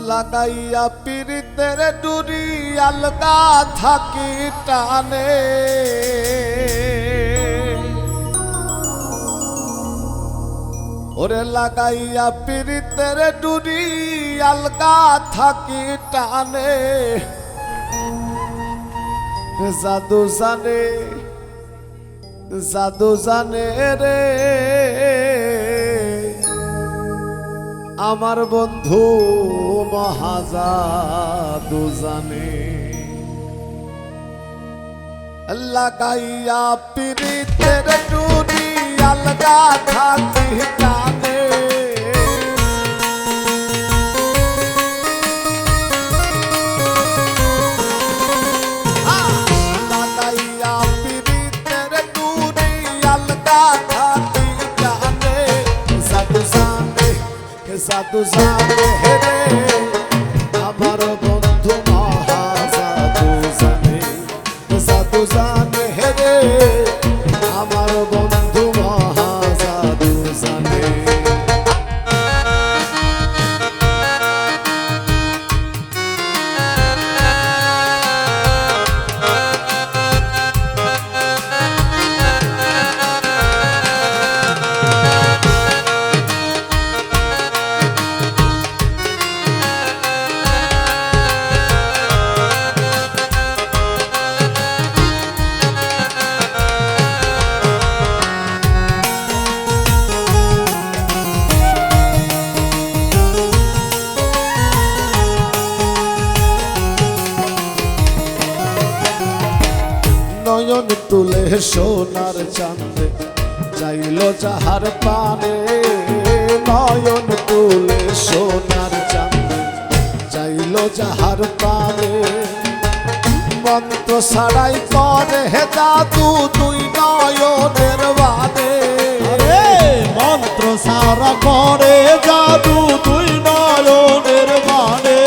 লাগাইয়া পিরিতের ডুরি আলগা থাকি টানে, ওরে লাগাইয়া পিরিতের ডুরি আলগা থাকি টানে, জাদু জানে জাদু জানে রে আমার বন্ধু মহাজাদু জানে। লাগাইয়া পিরিতের ডুরি আলগা থাকি টানে, লাগাইয়া পিরিতের ডুরি আলগা থাকি টানে, জাদু জানে জাদু জানে রে আমার বন্ধু মহাজাদু জানে, জাদু জানে রে আমার বন্ধু মহাজাদু জানে। নয়ন তুলে সোনার চাঁদে চাইল যাহার পানে, নয়ন তুলে সোনার চাঁদে চাইল যাহার পানে, মন্ত্র ছাড়াই করে হে জাদু দুই নয়নের বানে, মন্ত্র সারা করে জাদু দুই নয়নের বানে,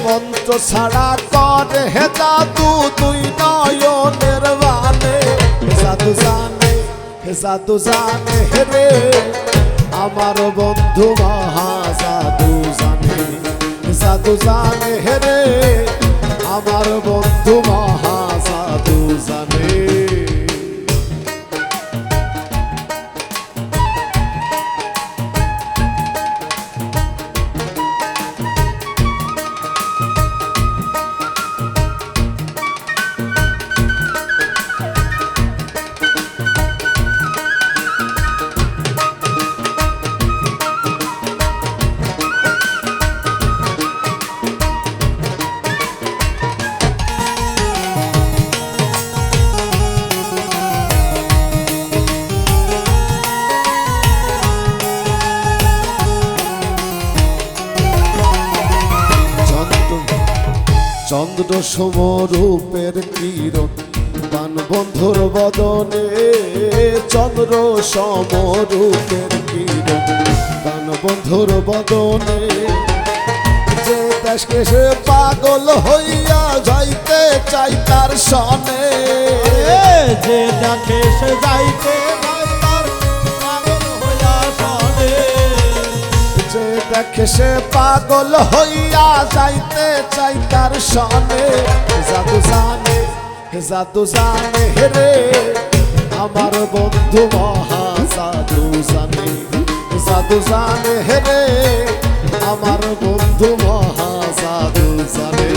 মন্ত্র ছাড়া করে হে জাদু দুই নয়নের বানে, জাদু জানে জাদু জানে রে আমার বন্ধু মহাজাদু জানে, জাদু জানে রে আমার বন্ধু মহাজাদু জানে। চন্দ্র সমরূপের কিরণ বান বন্ধুর বদনে, চন্দ্র সমরূপের কিরণ বান বন্ধুর বদনে, যে দেশকে সে পাগল হইয়া যাইতে চাই তার সনে, যে দেখে সে যাইতে তার পাগল হইয়া সনে, যে দেখে সে পাগল হইয়া যাইতে চাই তার সনে, জাদু জানে জাদু জানে রে আমার বন্ধু মহাজাদু জানে, জাদু জানে রে আমার বন্ধু মহাজাদু জানে।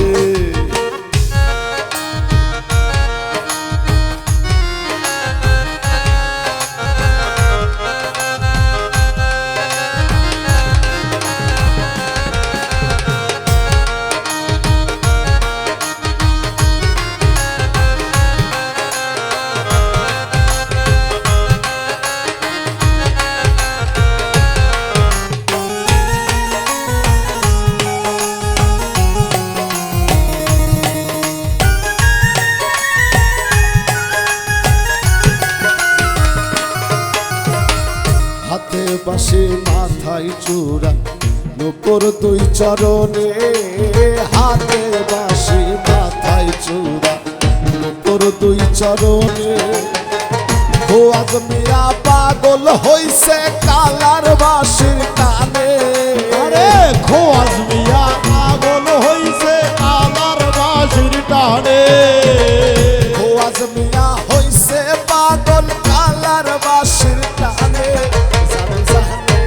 হাতে বাসে মাথায় চূড়া নূপুর দুই চরণে, হাতে বাসে মাথায় চূড়া নূপুর দুই চরণে, খোয়াজ মিয়া পাগল হইছে কালার বাসির টানে। আরে খোয়াজ মিয়া পাগল হইছে কালার বাঁশির টানে। খোয়াজ মিয়া হইছে পাগল কালার বাসির টানে। জাদু জানে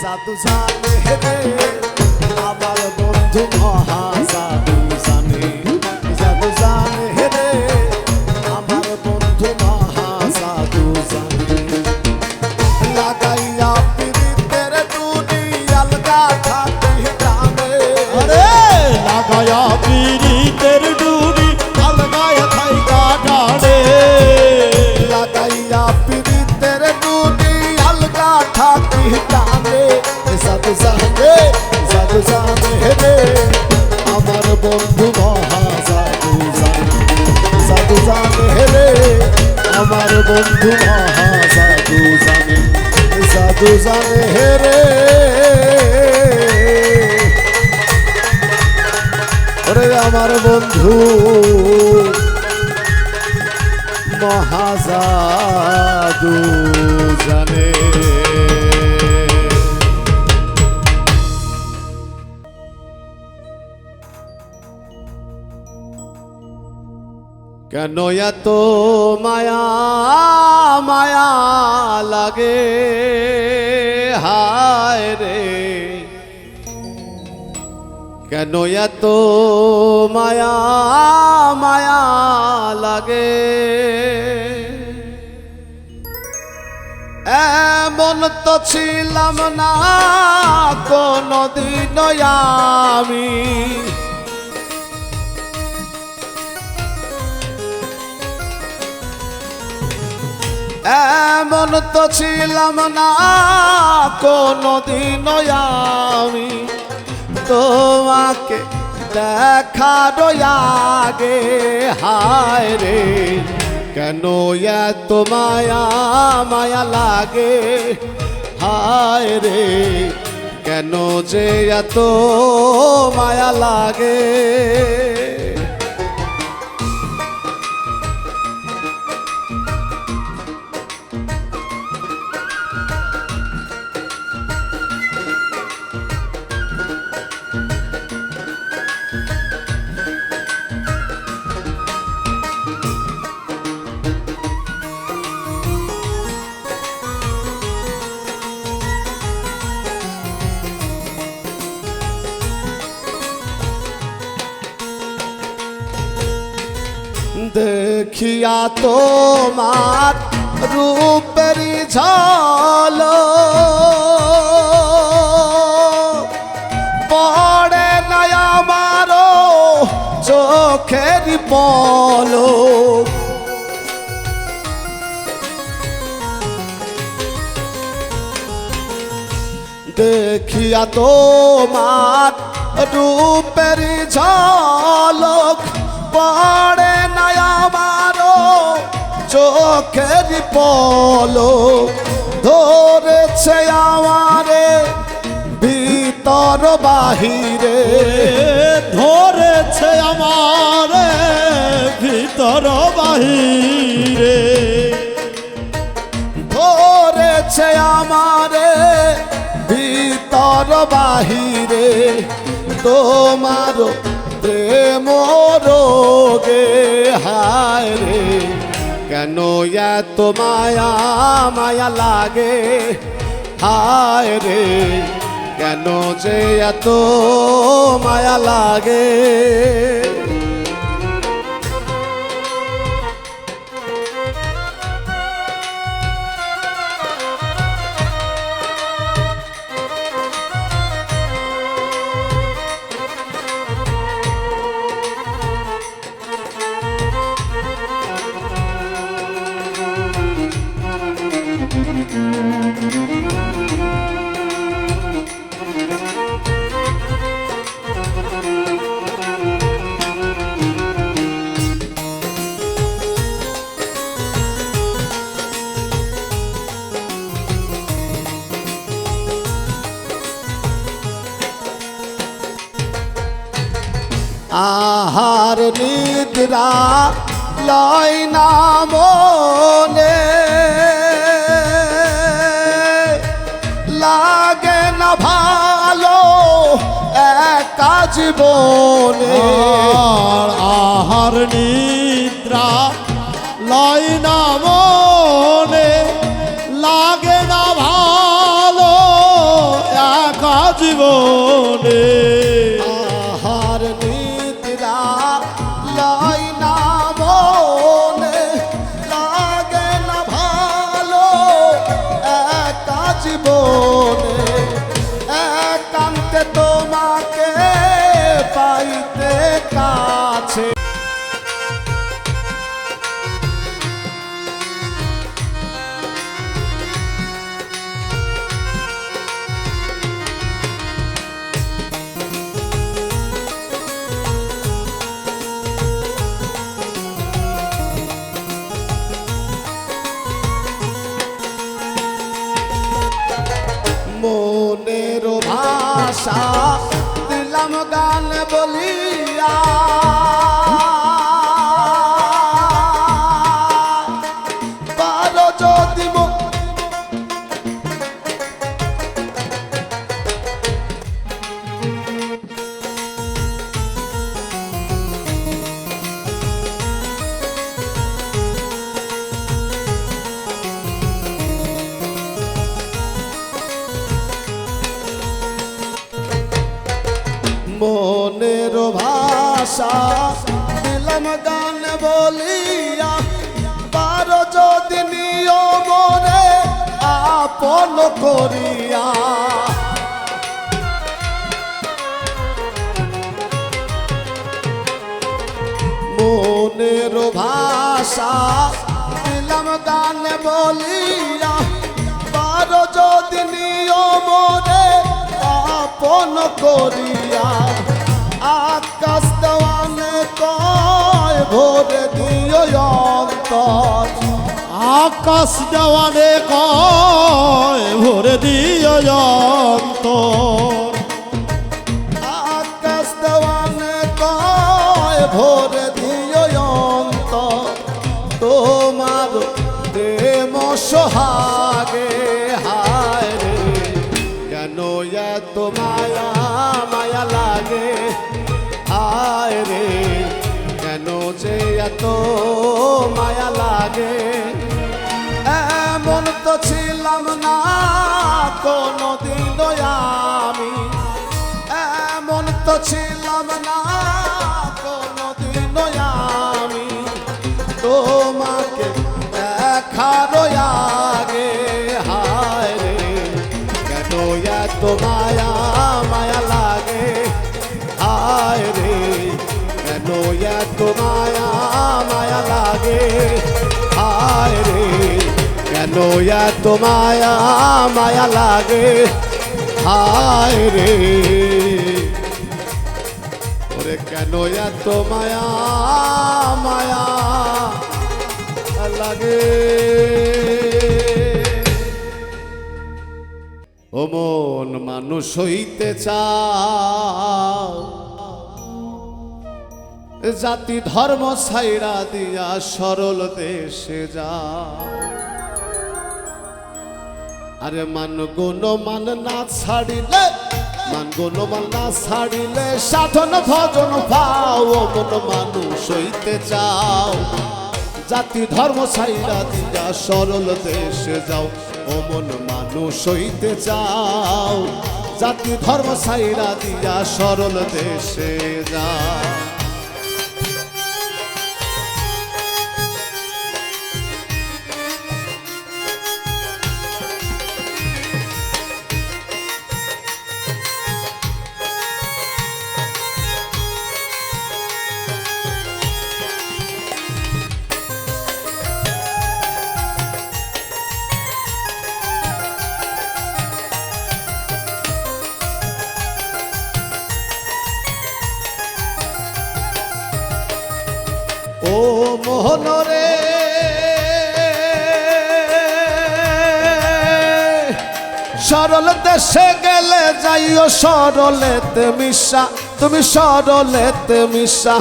জাদু জানে রে আমার বন্ধু মহা জাদু জানে। জাদু জানে রে আমার বন্ধু মহা জাদু জানে। লাগাইয়া পিরিতের ডুরি আলগা থাকি টানে। আরে লাগায়া পিরিতের ডুরি আলগায় থাইকা টানে। লাগাইয়া পিরিতের ডুরি আলগা থাকি টানে। জাদু জানে জাদু জানে রে আমার বন্ধু মহা জাদু জানে। জাদু জানে রে আমার বন্ধু মহা জাদু জানে। জাদু জানে রে ওরে আমার বন্ধু মহা জাদু জানে। কেন এত মায়া মায়া লাগে হায় রে। কেন এত মায়া মায়া লাগে। এমন তো ছিলাম না কোনদিন আমি। এমন তো ছিলাম না কোনদিন আমি তোমাকে দেখার আগে হায় রে। কেন এত মায়া মায়া লাগে হায় রে। কেন যে এত মায়া লাগে। দেখিয়া তোমার রূপেরি ঝলক পড়ে না আমারো চোখের পলক। দেখিয়া তোমার রূপেরি ঝলক পড়ে না আমারো চোখের পলক। ধরেছে আমারে ভিতর বাহিরে। ধরেছে আমারে ভিতর বাহিরে। ধরেছে আমারে ভিতর বাহিরে। তোমার প্রেম রোগে হায় রে। কেন এত মায়া মায়া লাগে হায় রে। কেন যে এত মায়া লাগে। আহার নিদ্রা লয় না মনে লাগে না ভালো একা জীবনে। আর আহার নিদ্রা লয় না মনে, লাগে না ভালো একা জীবনে। আহার নিদ্রা লয় না মনে, লাগে না ভালো একা জীবনে। একান্তে তোমাকে পাইতে কাছে। মনের ভাষা দিলাম গান বলিয়া, পারো যদি মনের ভাষা দিলাম গান বলিয়া, পারো যদি নিয়মনে আপন করিয়া। মনের ভাষা দিলাম গান বলিয়া, পারো যদি নিয়মনে আপন করিয়া। আকাশ দেওয়ানে কয় ভরে দিও অন্তর, আকাশ দেওয়ানে কয় ভরে দিও অন্তর। আকাশ দেওয়ানে কয় ভরে দিও অন্তর। তোমার প্রেম সোহাগে হায় রে, কেন এত মায়া মায়া লাগে। হায় রে, কেন যে এত মায়া লাগে। এমন তো ছিলাম না কোনদিনও আমি, এমন তো ছিলাম না কোনদিনও আমি। তোমাকে দেখার আগে হায় রে, কেন এত মায়া মায়া লাগে। হায় রে, কেন এত মায়া মায়া লাগে। হায় রে, কেন এত মায়া মায়া লাগে। হায় রে, ওরে কেন এত মায়া মায়া লাগে। ও মন মানুষ হইতে চাও, জাতি ধর্ম ছাইরা দিয়া সরল দেশে যাও। আরে মান গুণ মান না ছাড়িলে, মান গুণ মান না ছাড়িলে সাধন ভজন পাও। ও মন মানুষ হইতে চাও, জাতি ধর্ম ছাইরা দিয়া সরল দেশে যাও। ও মন মানুষ হইতে চাও, জাতি ধর্ম ছাইরা দিয়া সরল দেশে যাও। ও মোহনরে সরল দেশে গেলে যাইও সরলেতে মিশা, তুমি সরলেতে মিশা।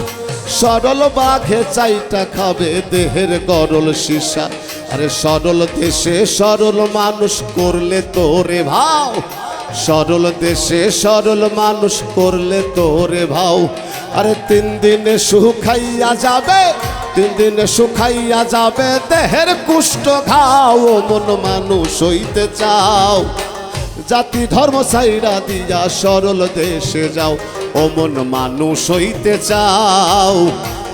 সরল বাঘে চাইটা খাবে দেহের গরল সীসা। আরে সরল দেশে সরল মানুষ করলে তোরে ভাও, সরল দেশে সরল মানুষ করলে তোরে ভাও। আরে 3 দিনে শুকাইয়া যাবে, 3 দিনে শুকাইয়া যাবে দেহের কুষ্ঠ ঘাও। ও মন মানুষ হইতে চাও, জাতি ধর্ম ছাইরা দিয়া সরল দেশে যাও। ও মন মানুষ হইতে চাও,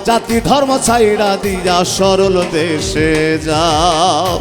জাতি ধর্ম ছাইরা দিয়া সরল দেশে যাও।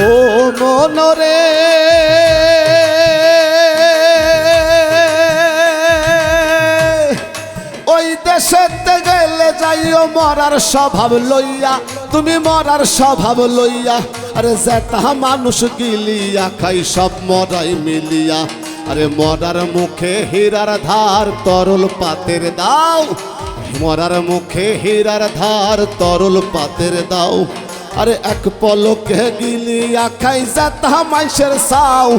ও মনরে ওই দেশেতে গেলে যাইও মরার স্বভাব লইয়া, তুমি মরার স্বভাব লইয়া। আরে যেটা মানুষ গিলিয়া খাই সব মরাই মিলিয়া। আরে মরার মুখে হীরার ধার তরল পাতের দাও, মরার মুখে হীরার ধার তরল পাতের দাও। আরে এক পলকে গিলিয়া খাই যেটা মানুষের চাও,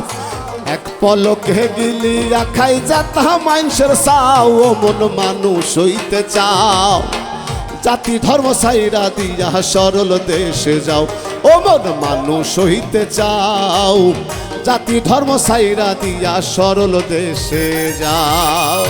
এক পলকে গিলিয়া খাই যেটা মানুষের চাও। ও মন মানুষ হইতে চাও, জাতি ধর্ম ছাইরা দিয়া সরল দেশে যাও। ও মন মানুষ হইতে চাও, জাতি ধর্ম ছাইরা দিয়া সরল দেশে যাও।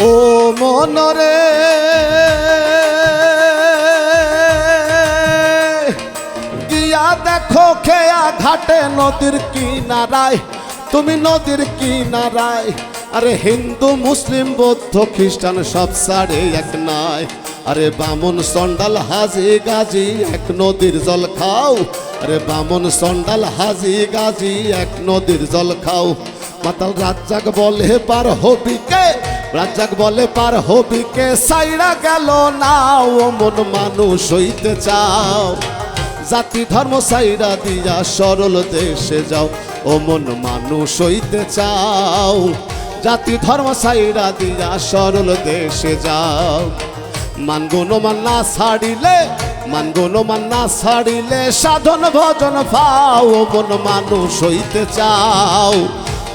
ও মনরে গিয়া দেখো খেয়া ঘাটে নদীর কিনারায়, তুমি নদীর কিনারায়। আরে হিন্দু মুসলিম বৌদ্ধ খ্রিস্টান সব সাড়ে এক নাই। আরে বামন চন্ডাল হাজি গাজি এক নদীর জল খাও। আরে বামন চন্ডাল হাজি গাজি এক নদীর জল খাও। মাতাল রাজ্জাক বলে পার হবি কে, রাজ্জাক বলে পার হবি কে সাইরা গেল না। ও মন মানুষ হইতে চাও, জাতি ধর্ম সাইরা দিয়া সরল দেশে যাও। ও মন মানুষ হইতে চাও, জাতি ধর্ম সাইরা দিয়া সরল দেশে যাও। মানগুণ মান না ছাড়িলে, মানগুণ মান না ছাড়িলে সাধন ভজন পাও। ও মন মানুষ হইতে চাও,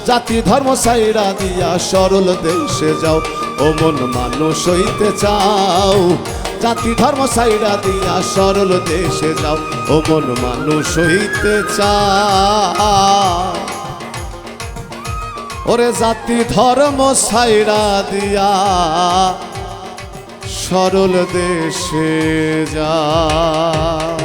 জাতি ধর্ম ছাইরা দিয়া সরল দেশে যাও। ও মন মানুষ হইতে চাও, জাতি ধর্ম ছাইরা দিয়া সরল দেশে যাও। ও মন মানুষ হইতে চাও, ওরে জাতি ধর্ম ছাইরা দিয়া সরল দেশে যাও।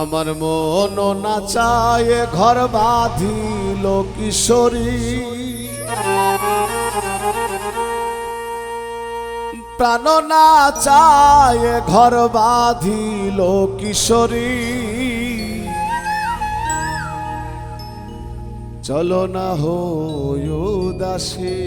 আমার মন না চায় ঘর বাঁধিল কিশোরী, প্রাণ না চায় ঘর বাঁধিল কিশোরী। চলো না হই উদাসী,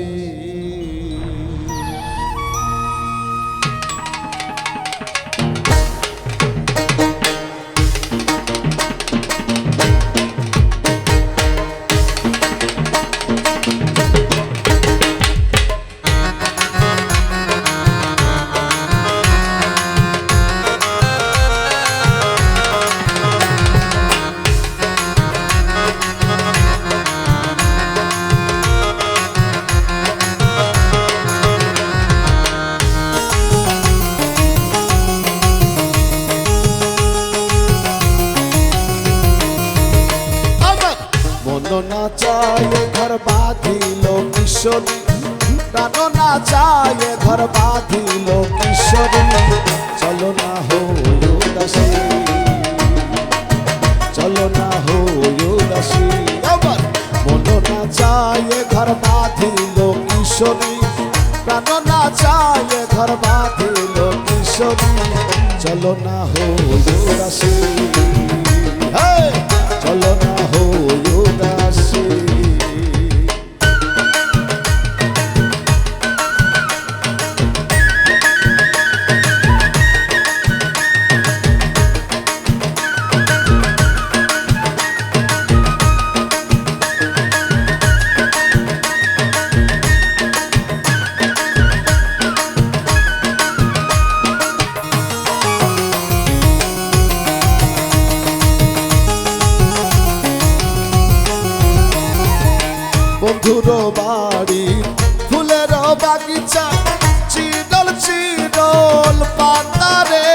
মন না চায় ঘর বাঁধিল কিশোরী প্রাণ না চায় ঘর বাঁধিল কিশোরী চলো না হো উদাসী চলো না হো উদাসী আবার মন না চায় ঘর বাঁধিল কিশোরী প্রাণ না চায় ঘর বাঁধিল কিশোরী চলো না হো উদাসী চলো না হো উদাসী বন্ধুর বাড়ি ফুলের বাগিচা চিরল চিরল পাতারে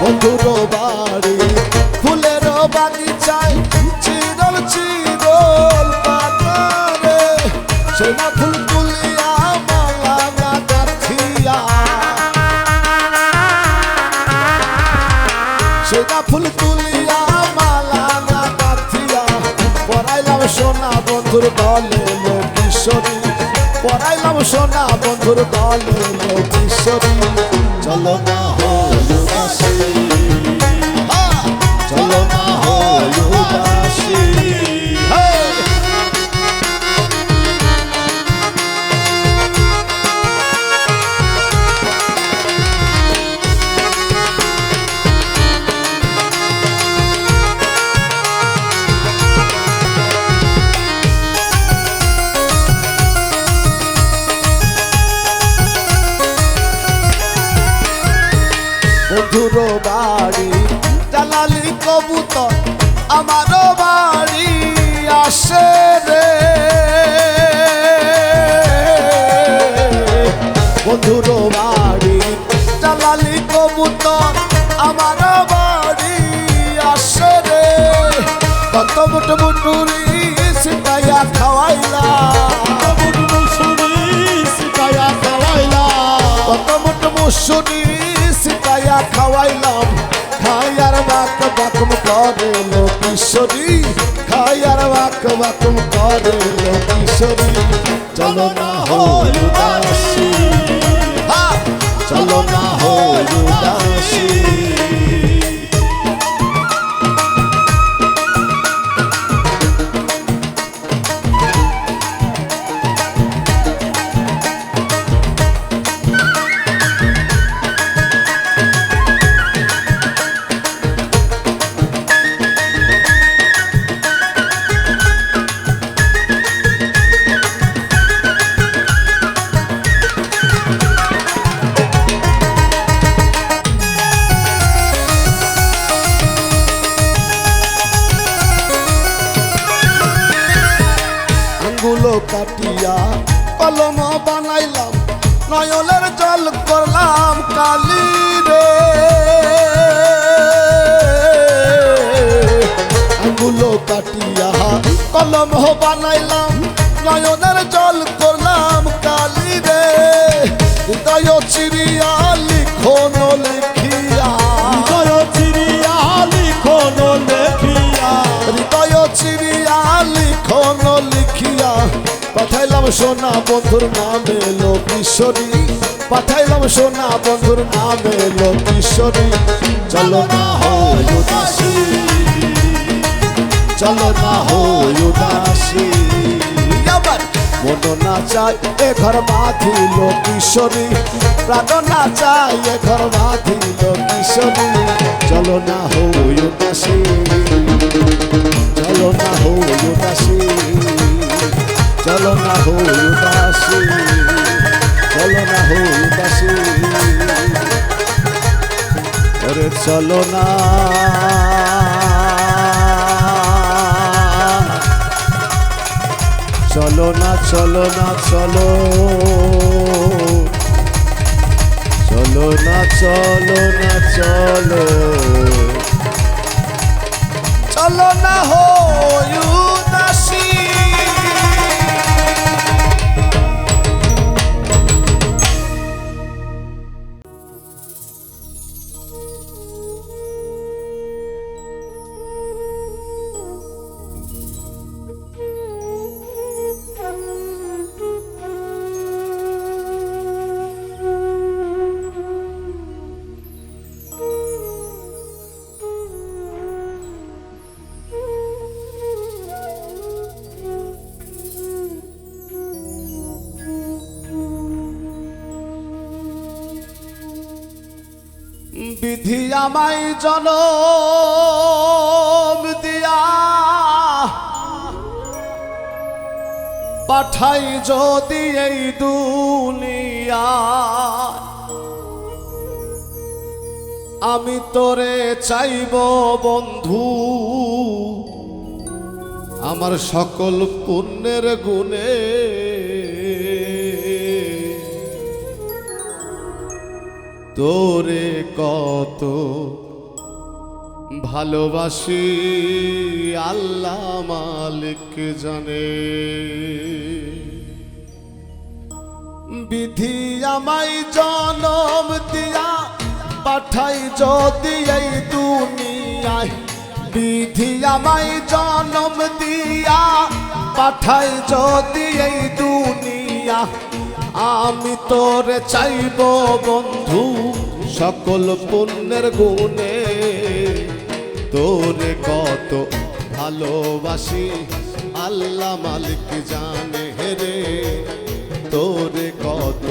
বন্ধুর বাড়ি ফুলের বাগিচায় চিরল চিরল পাতারে সেনা ফুল তুলিয়া মালা না গাথিয়া সেনা ফুল তুলিয়া সোনা বন্ধুর দলে কিশোরী পড়াইলাম সোনা বন্ধুর দলে কিশোরী চলো না হো উদাসী চলো না হো উদাসী বন্ধুর বাড়ি জালালি কবুতর আমার বাড়ি আসে রে বন্ধুর বাড়ি জালালি কবুতর আমার বাড়ি আসে রে কত মুঠ মুটুরি সিটাইয়া খাওয়াইলা কত মুঠ মুসুরি সিটাইয়া খাওয়াইলাম খাইয়ার বাক বাকম করে কিশোরী খাইয়ার বাক বাকম করে কিশোরী চলো না হো উদাসী চলো না হো উদাসী আঙ্গুলো কাটিয়া কলম বানাইলাম নয়নের জল করলাম কালি রে আঙ্গুলো কাটিয়া কলম বানাইলাম নয়নের জল করলাম কালি রে হৃদয় চিরিয়া লিখন লিখিয়া হৃদয় চিরিয়া লিখন লিখিয়া হৃদয় চিরিয়া লিখন লিখিয়া পাঠাইলাম সোনা বন্ধুর নামে কিশোরী পাঠাইলাম সোনা বন্ধুর নামে কিশোরী চলো না হো উদাসী চলো না হো উদাসী মন না চায় এ ঘর বাঁধিল কিশোরী প্রাণ না চায় এ ঘর বাঁধিল কিশোরী চলো না হো উদাসী চলো না হো উদাসী চলো না হো উদাসী চলো না হো উদাসী ওরে চলো না চলো না চলো না চলো চলো না চলো না চলো বলো না হই উদাসী। বিধি আমায় জনম দিয়া পাঠাই যদি এই দুনিয়া, আমি তোরে চাইব বন্ধু আমার সকল পুণ্যের গুণে। তোরে কত ভালোবাসি আল্লাহ মালিক জানে। বিধি আমায় জনম দিয়া পাঠাই যদি এই দুনিয়ায়, বিধি আমায় জনম দিয়া পাঠাই যদি এই দুনিয়া, আমি তোরে চাইব বন্ধু সকল পুণ্যের গুণে। তোরে কত ভালোবাসি আল্লাহ মালিক জানে রে, তোরে কত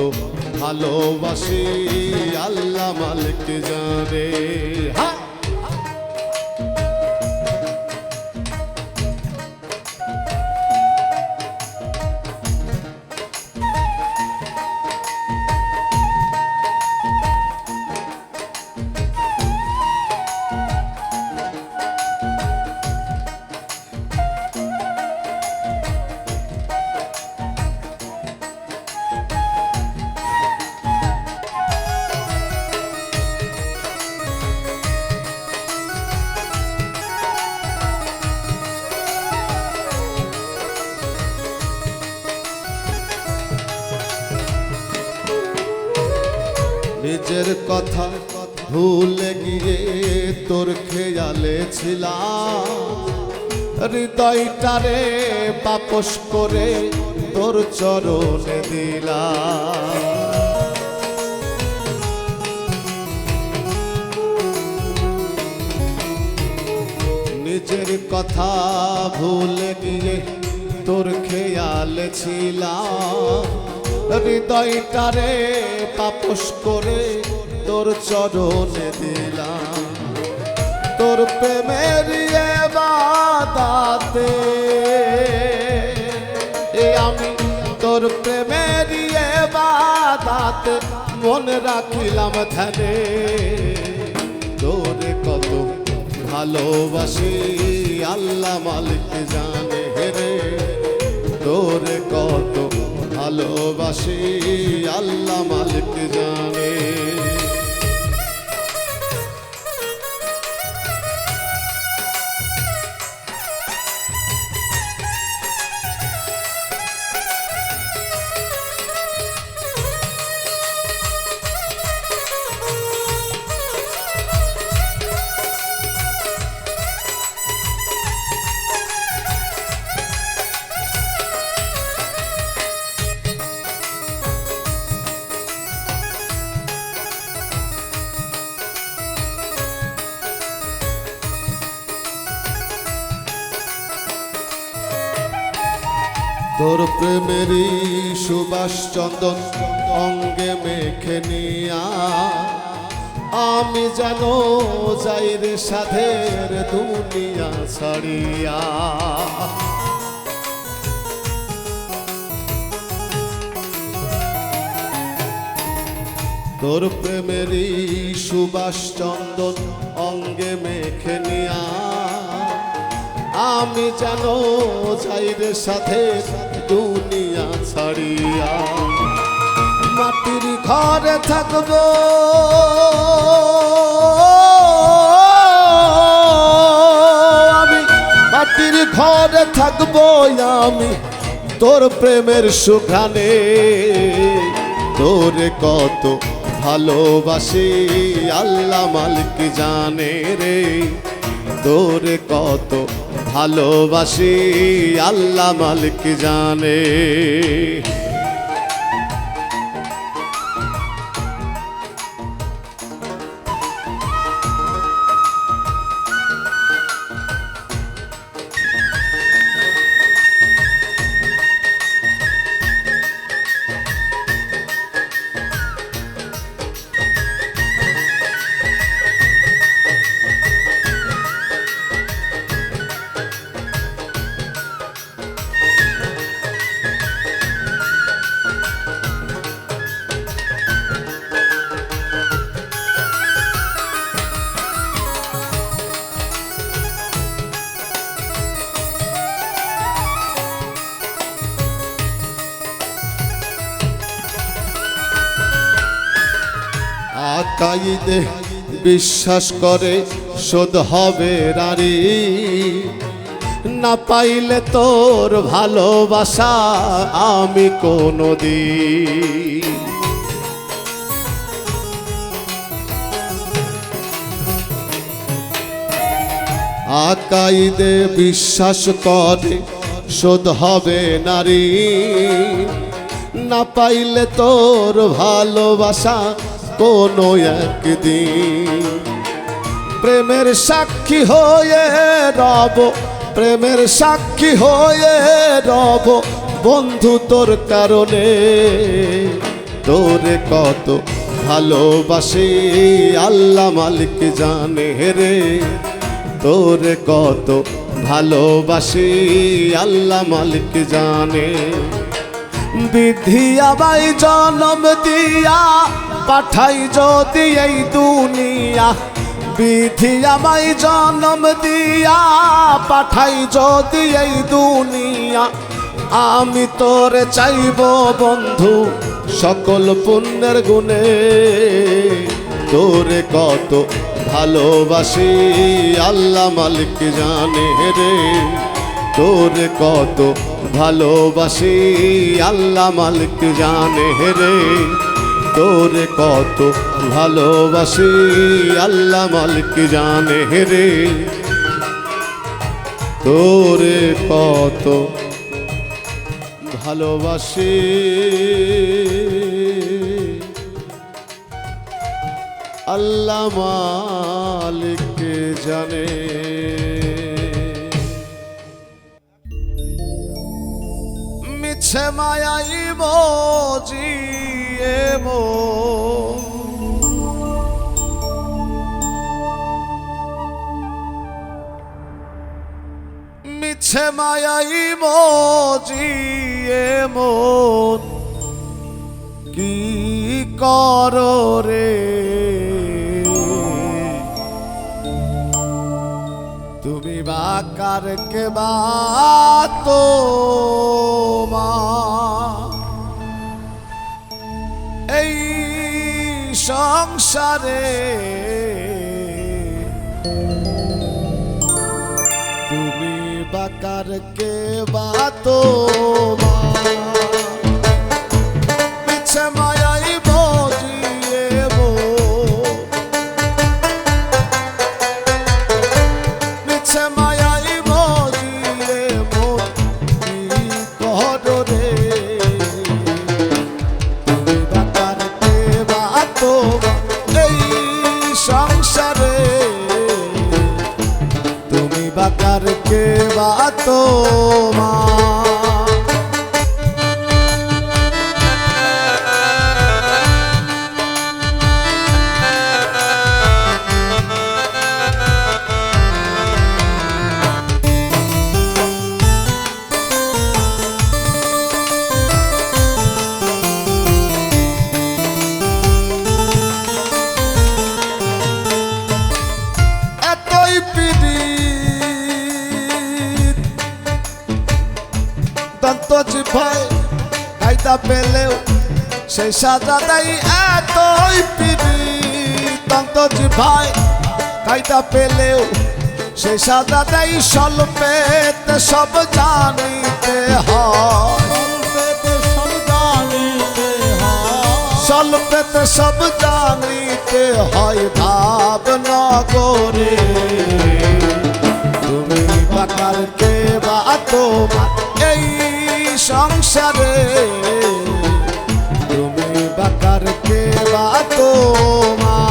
ভালোবাসি আল্লাহ মালিক জানে। হ্যাঁ নিজের কথা ভুলে গিয়ে তোর খেয়ালে ছিলাম, হৃদয়টারে বাপস করে তোর চরণে দিলাম। নিজের কথা ভুলে গিয়ে তোর খেয়ালে ছিলাম, হৃদয়টারে পাপস করে তোর চরণে দিলাম। তোর প্রেমের ইবাদতে আমি তোর প্রেমের ইবাদতে মনে রাখিলাম ধ্যানে। তোরে কত ভালোবাসি আল্লাহ মালিক জানে রে, তোরে কত ভালোবাসি আল্লাহ মালিক জানে। তোর প্রেমেরই সুবাস চন্দন অঙ্গে মেখে নিয়া, আমি যেন যাই রে সাধের দুনিয়া ছাড়িয়া। তোর প্রেমেরই সুবাস চন্দন অঙ্গে মেখে নিয়া, আমি যেন যাই রে সাথে দুনিয়া ছাড়িয়া। মাটির ঘরে থাকবো আমি ধরে থাকবো আমি তোর প্রেমের সুঘ্রাণে। তোরে কত ভালোবাসি আল্লাহ মালিক জানে রে, তোরে কত ভালোবাসি আল্লাহ মালিক জানে। আকাইদে বিশ্বাস করে শোধ হবে নারী, না পাইলে তোর ভালোবাসা আমি কোনোদিন। আকাইদে বিশ্বাস করে শোধ হবে নারী, না পাইলে তোর ভালোবাসা কোনো একদিন। প্রেমের সাক্ষী হয়ে রব, প্রেমের সাক্ষী হয়ে রব বন্ধু তোর কারণে। তোরে কত ভালোবাসি আল্লাহ মালিক জানে রে, তোরে কত ভালোবাসি আল্লাহ মালিক জানে। বিধি আমায় জন্ম দিয়া পাঠাই যদি এই দুনিয়া, বিধি আমায় জন্ম দিয়া পাঠাই যদি এই দুনিয়া, আমি তোরে চাইব বন্ধু সকল পুণ্যের গুণে। তোরে কত ভালোবাসি আল্লাহ মালিক জানে রে, তোরে কত ভালোবাসি আল্লাহ মালিক জানে রে, তোরে কত ভালোবাসি আল্লাহ মালিক জানে রে, তোরে কত ভালোবাসি আল্লাহ মালিক জানে। মিছে মায়াই মজিয়ে মো, মিছে মায়াই মজিয়ে মন কি করো রে, তুমি বাকার কে বাতো মা, এই সংসারে তুমি বাকার কে বাতো মা। মিছে মায়াই মজিয়ে মো, মিছে মায়াই মজিয়ে মো কি করো রে, তুমি বাকার কে বাতো এই সংসারে, তুমি বাকার কে বাতো মা। এতই পীড়িত দন্ত জিভায় খাইতা পেলেও সেই সাজা দেয়, এতই পীড়িত দন্ত জিভায় খাইতা পেলেও সে সাজা দেয় স্বল্পেতে সব জানিতে হয়, স্বল্পেতে সব জানিতে হয় ভাব নগরে। তুমি বাকার কে বা তোমার এই সংসারে, তুমি বাকার কে বা তোমার।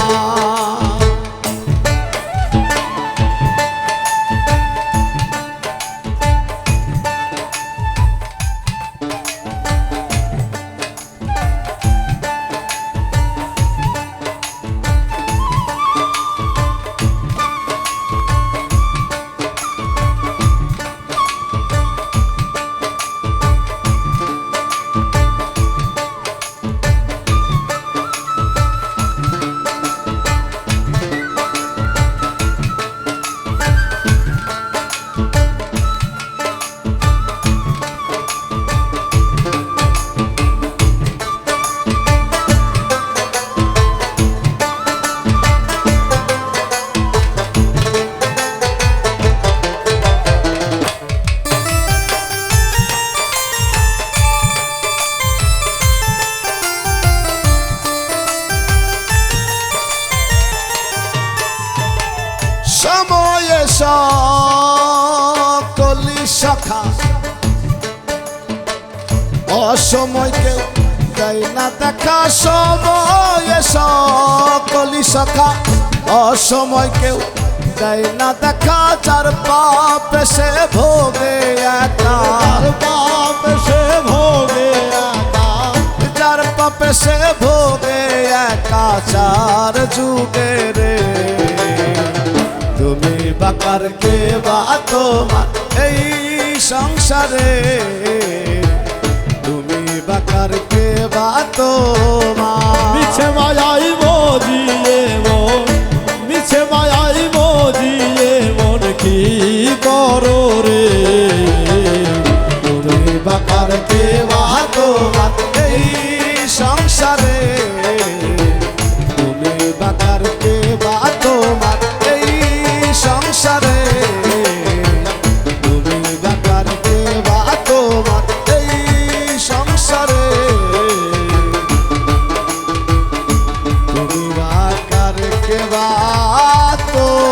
সময়ে সকলি সখা, অসময় কেউ দেয় না দেখা। সময়ে সকলি সখা, অসময় কেউ দেয় না দেখা। যার পাপে সে ভোগে একা, পাপে সে ভোগে একা, যার পাপে সে ভোগে একা। চার যুগে রে তুমি বাকার কে বা তোমার এই সংসারে, তুমি বাকার কে বা তোমার। মিছে মায়াই মজিয়ে মন, মিছে মায়াই মজিয়ে মন কি করো রে। তুমি বাকার কে বা তোমার এই সংসারে, তুমি বাকার কে বা তোমার এই সংসারে, তুমি বাকার কে বা তোমার এই সংসারে, তুমি বাকার কে বা তোমার।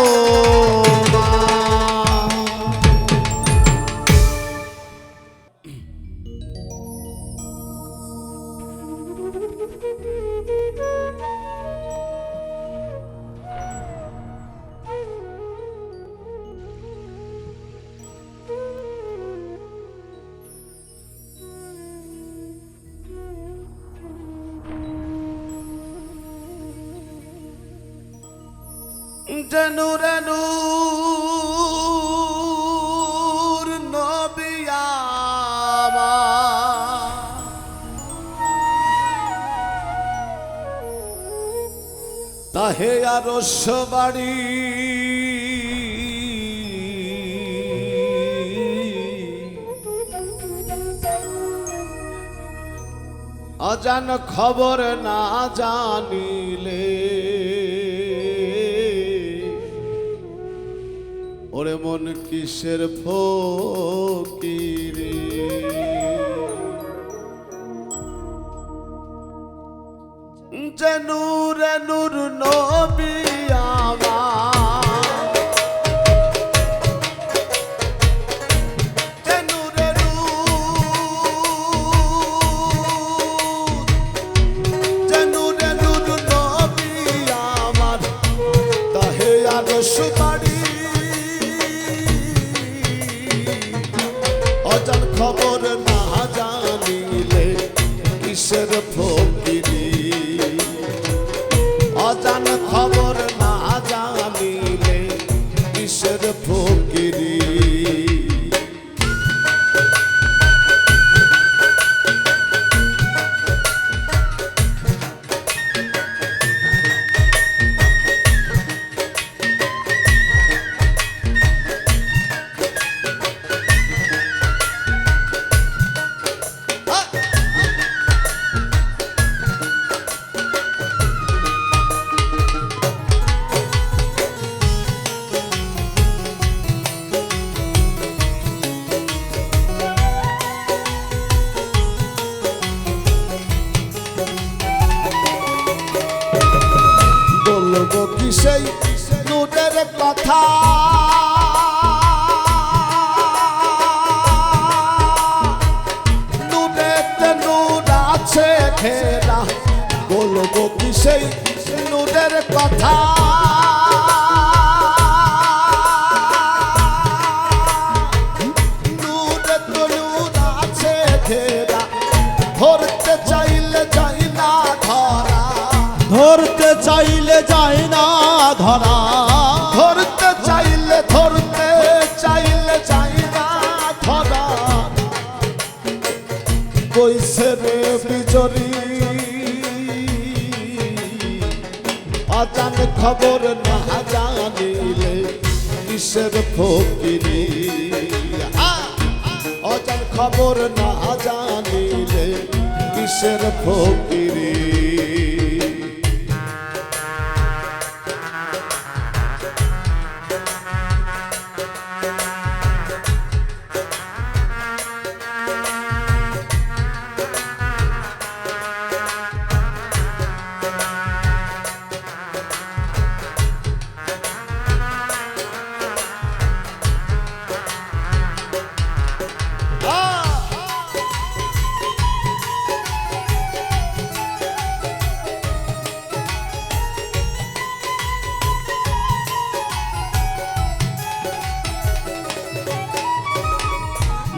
নূরে নূর নবী আমার, তাহে আরশ বাড়ি অজান খবর না জানিলে, ওরে মন কিসের ফকিরে। যে নূরে নূর নবী আমার, যে নূরে নূর, যে নূরে নূর নবী আমার, তাহে আরশ বাড়ি অজান খবর না জানিলে কিসের ফকিরি। অজান খবর না জানিলে কিসের ফকিরি। নূরের কথা নূরেতে নূর আছে ঘেরা বলবো কি সেই নূরের কথা নূরে তো নূর আছে ঘেরা ধরতে চাইলে যাই না ধরা ধরতে চাইলে যায় না ধরা ধরতে চাইলে যাই না ধরা কইছে রে বিজরি অজান খবর না জানিলে কিসের ফকিরি অজান খবর না জানিলে কিসের ফকিরি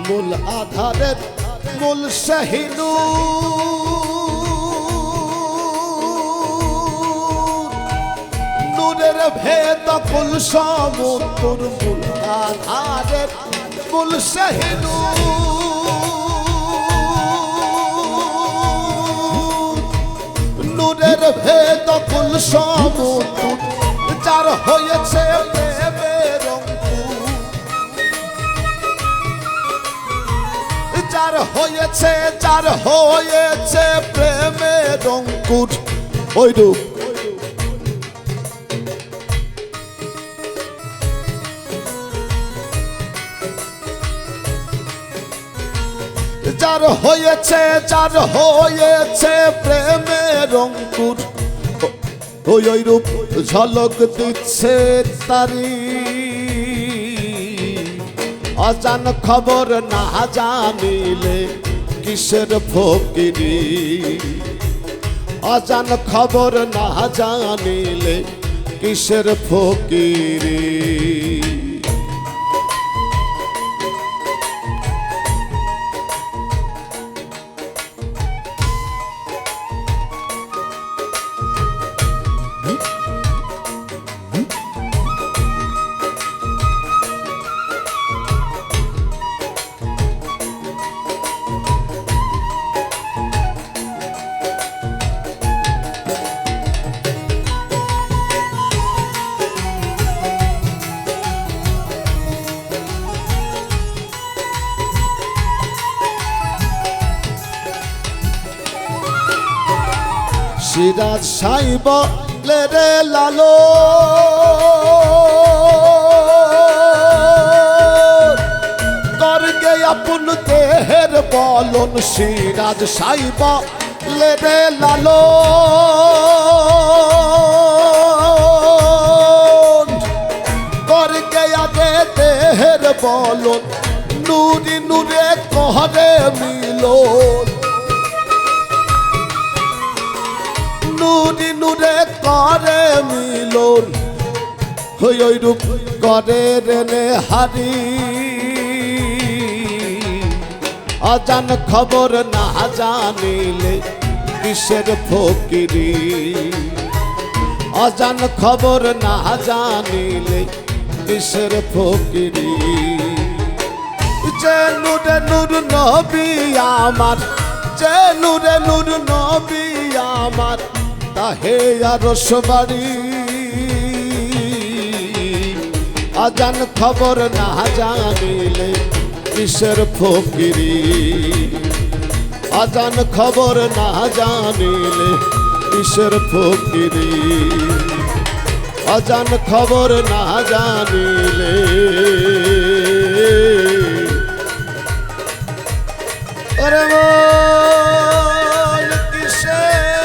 মূল আধারের মূল শাহিনু নূরের ভেদ কুল সমুদ্র মূল আধারের মূল শাহিনু নূরের ভেদ কুল সমুদ্র যার হয়েছে প্রেমের অঙ্কুর যার হয়েছে প্রেমের অঙ্কুর ওই রূপ যার হয়েছে প্রেমের অঙ্কুর ওই রূপ ঝলক দিচ্ছে তারি অজান খবর না জানিলে কিসের ফকিরি অজান খবর না জানিলে কিসের ফকিরি সিরাজ সাইব রে লালো করগে আপন দেহের বলন সিরাজ সাইব রে লালো করগে আগে দেহের বলন নুরি নুরে কহরে মিলন নুরি নুরে করে মিলন ওই রূপ করে রে হারি অজান খবর না জানিলে কিসের ফকিরি অজান খবর না জানিলে কিসের ফকিরি যে নূরে নূর নবী আমার যে নূরে নূর নবী আমার তাহে আরশ বাড়ি অজান খবর না জানিলে কিসের ফকিরি অজান খবর না জানিলে কিসের ফকিরি অজান খবর না জানিলে ওরে মন কিসের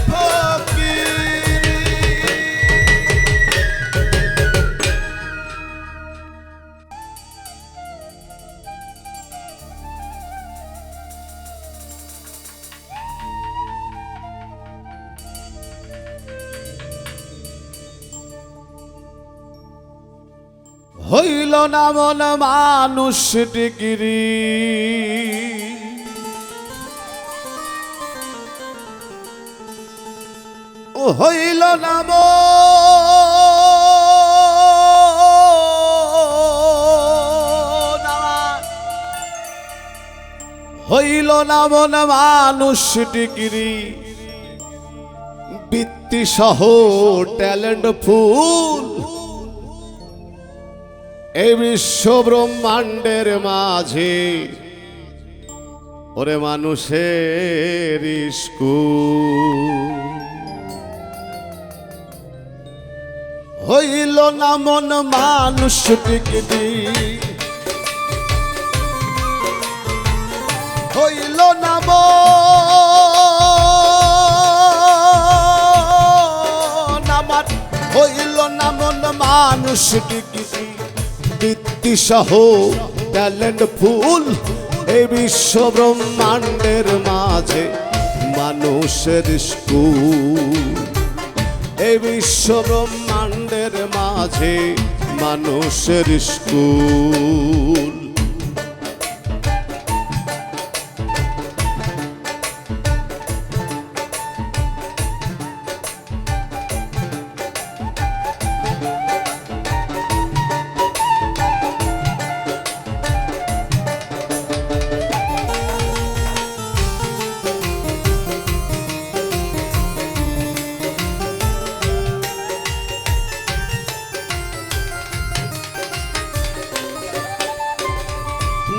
ফকিরি। হইল না মন মানুষ ডিগ্রি হইল না হইল না মন মানুষ ডিগ্রি বৃত্তি সহ ট্যালেন্ট ফুল এই বিশ্ব ব্রহ্মাণ্ডের মাঝে ওরে মানুষের স্কুল হইল না মন মানুষ ডিগ্রি হইল না হইল না মন মানুষ ডিগ্রি বৃত্তি সহ ট্যালেন্ট ফুল এই বিশ্ব ব্রহ্মাণ্ডের মাঝে মানুষের স্কুল এই বিশ্ব ব্রহ্মাণ্ডের মাঝে মানুষের স্কুল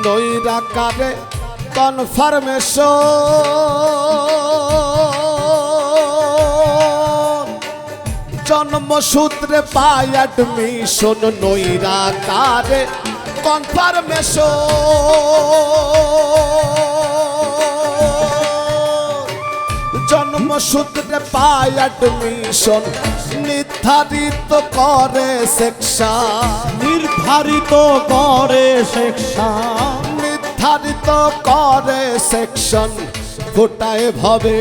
নৈরাকারে কনফার্মেশন জন্মসূত্রে পাই অ্যাডমিশন নৈরাকারে কনফার্মেশন জন্মসূত্রে পাই অ্যাডমিশন নির্ধারিত করে সেকশন নির্ধারিত করে সেকশন নির্ধারিত করে সেকশন ফোটায় ভাবে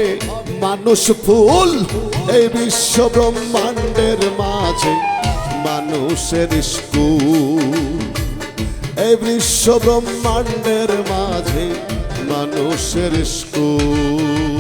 মানুষ ফুল এই বিশ্ব ব্রহ্মাণ্ডের মাঝে মানুষের স্কুল এই বিশ্ব ব্রহ্মাণ্ডের মাঝে মানুষের স্কুল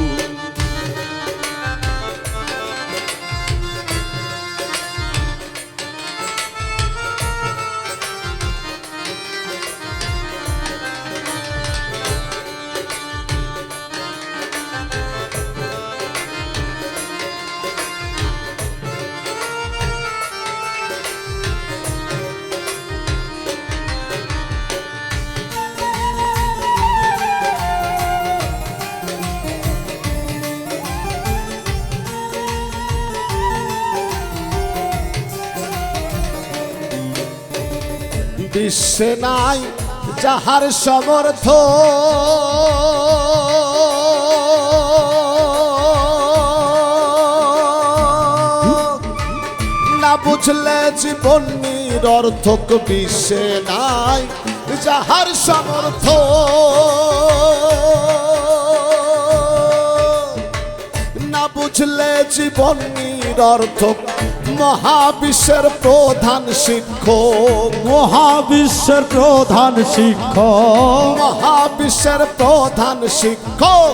বিশ্বে নাই যাহার সমর্থ না বুঝলে জীবন নিরর্থক বিশ্বে নাই যাহার সমর্থ না বুঝলে জীবন নিরর্থক মহাবিশ্বের প্রধান শিক্ষক মহাবিশ্বের প্রধান শিক্ষক মহাবিশ্বের প্রধান শিক্ষক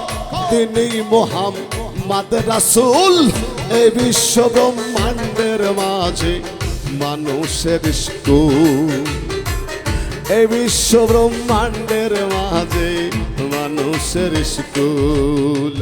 তিনি মুহাম্মদ রাসূল এই বিশ্ব ব্রহ্মাণ্ডের মাঝে মানুষের স্কুল এই বিশ্ব ব্রহ্মাণ্ডের মাঝে মানুষের স্কুল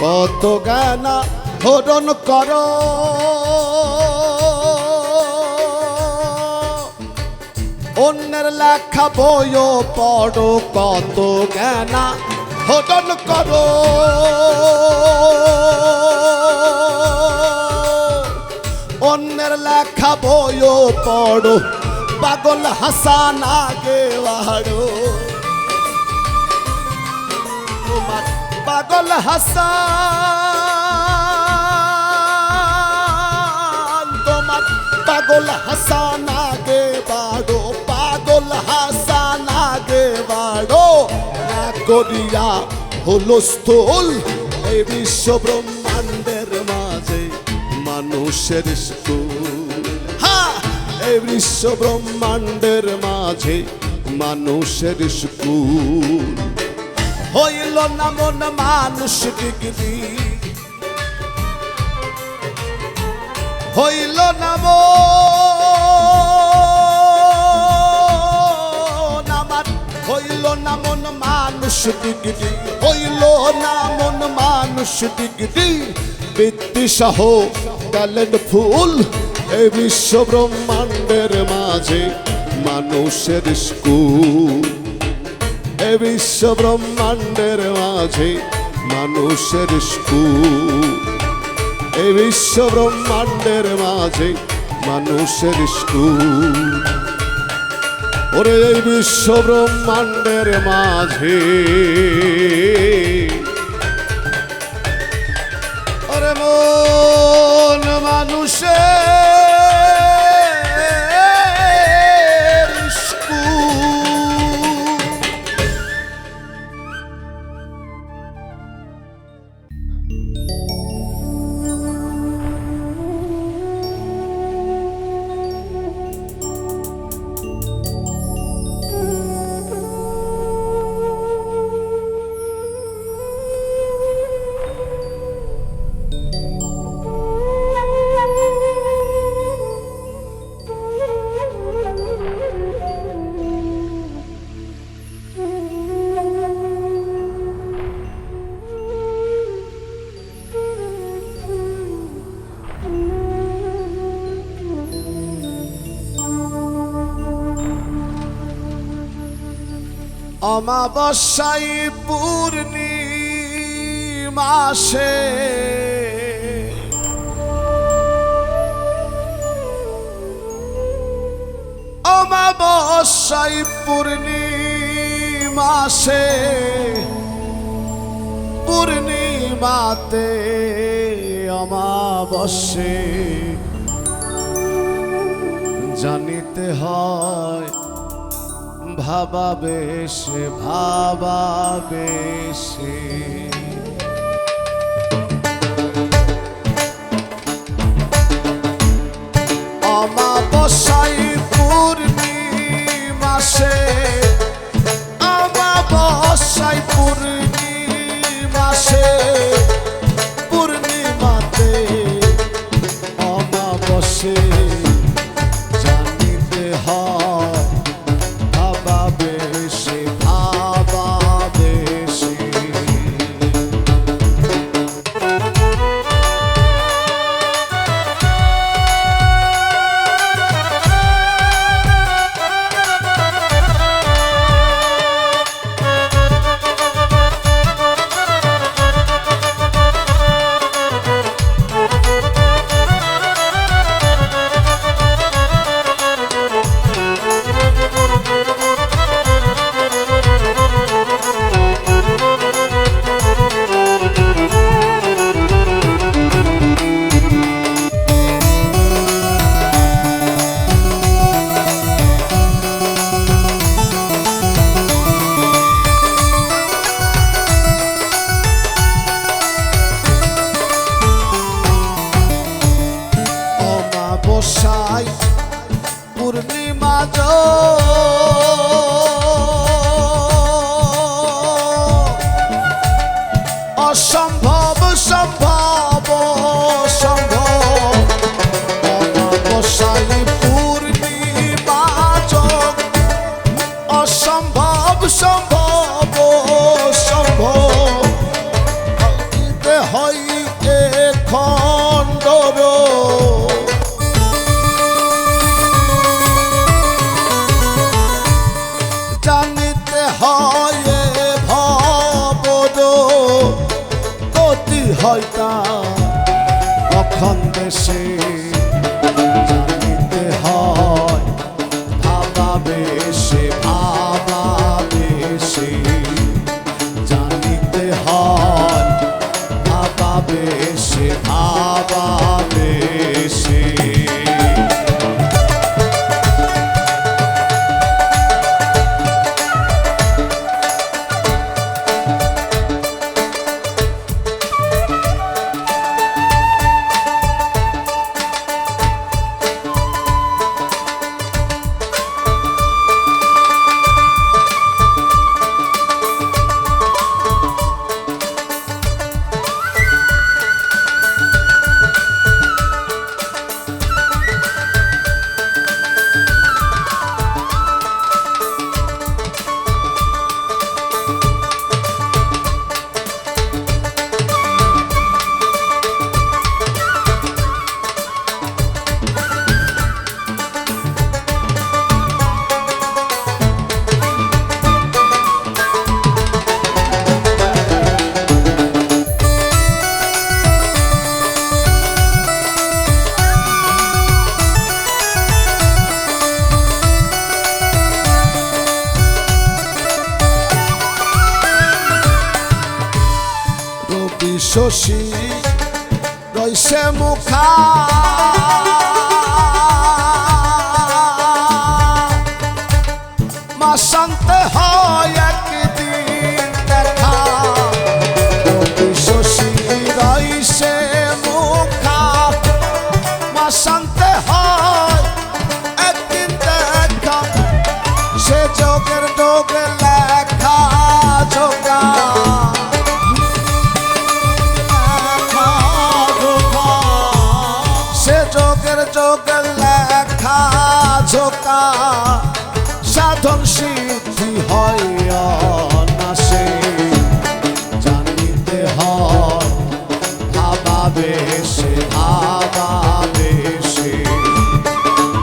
কত গানা হরণ কর অন্যের লেখা বইও পড়ো কত গানা হরণ করো অন্যের লেখা বইও পড়ো পাগল হাসান আগে বাড়ো তোমার পাগল হাসান তোমার পাগল হাসান আগে বাড়ো পাগল হাসান আগে বাড়ো না করিয়া হুলস্থুল এই বিশ্ব ব্রহ্মাণ্ডের মাঝে মানুষের স্কুল হ্যাঁ এই বিশ্ব ব্রহ্মাণ্ডের মাঝে মানুষের স্কুল হইল না মন মানুষ ডিগ্রি হইল না মন আমার হইল না মন মানুষ ডিগ্রি হইল না মন মানুষ ডিগ্রি বৃত্তি সহ ট্যালেন্ট ফুল এই বিশ্ব ব্রহ্মাণ্ডের মাঝে মানুষের স্কুল এই বিশ্ব ব্রহ্মাণ্ডের মাঝে মানুষের স্কুল এই বিশ্ব ব্রহ্মাণ্ডের মাঝে মানুষের স্কুল ওরে এই বিশ্ব ব্রহ্মাণ্ডের মাঝে ওরে মন মানুষের স্কুল অমাবস্যায় পূর্ণিমাসে অমাবস্যায় পূর্ণিমাসে পূর্ণিমাতে অমাবস্যে জানিতে হয় ভাবা বেশে ভাবা বেশে অমাবস্যায় পূর্ণিমাসে অমাবস্যায় পূর্ণিমাসে পূর্ণিমাতে অমাবস্যে জানিতে হয় ভাবা বেশে ভাবা বেশে অমাবস্যায় পূর্ণিমা অসম্ভব সম্ভব সম্ভব অমাবস্যায় পূর্ণিমা অসম্ভব সম্ভব সম্ভব হয় খণ্ডর জানিতে হয় ভব হয় তা অখন দেশে জানিতে হয় ভাবাবেশে ভাবাবেশে জানিতে হয় ভাবাবেশে ভাবাবেশে শশী রইছে মুখা মাসান্তে হয় একদিন দেখা শশী রইছে মুখা মাসান্তে হয় একদিন দেখা সে যোগের যোগে লেখা যোগা যোগের লেখা ঝোকা সাধন সিদ্ধি হয় অনাসে জানিতে হয় ভাবাবেশে ভাবাবেশে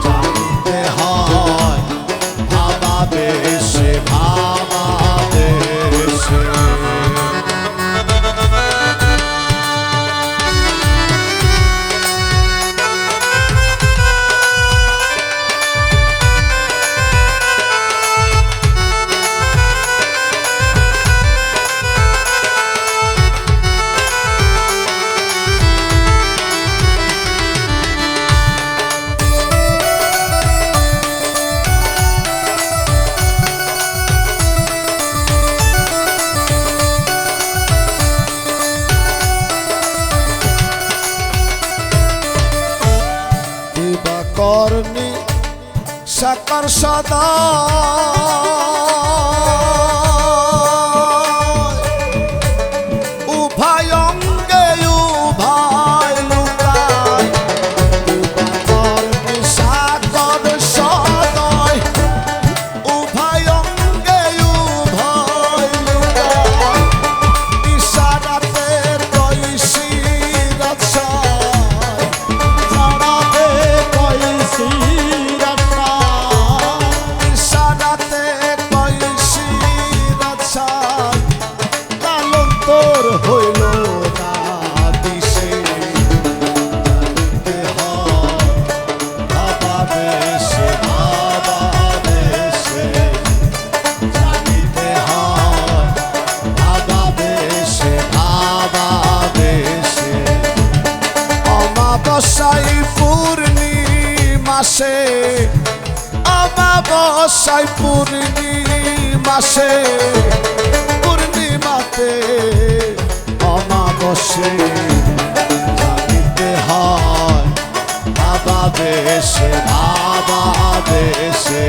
জানিতে হয় ভাবাবেশে ভাবাবেশে করনি সকর সদা উভয় অঙ্গে উভয় লুকায় করনি সকর সদয় উভয় অঙ্গে উভয় লুকায় ইশারাতে কইছি রচ্ছা হইল না দিশে জানিতে হয় ভাবাবেশে ভাবাবেশে জানিতে হয় ভাবাবেশে ভাবাবেশে অমাবস্যায় পূর্ণিমাসে অমাবস্যায় পূর্ণিমাসে পূর্ণিমাতে অমাবস্যে জানিতে হয় ভাবাবেশে ভাবাবেশে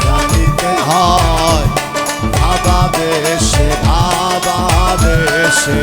জানিতে হয় ভাবাবেশে ভাবাবেশে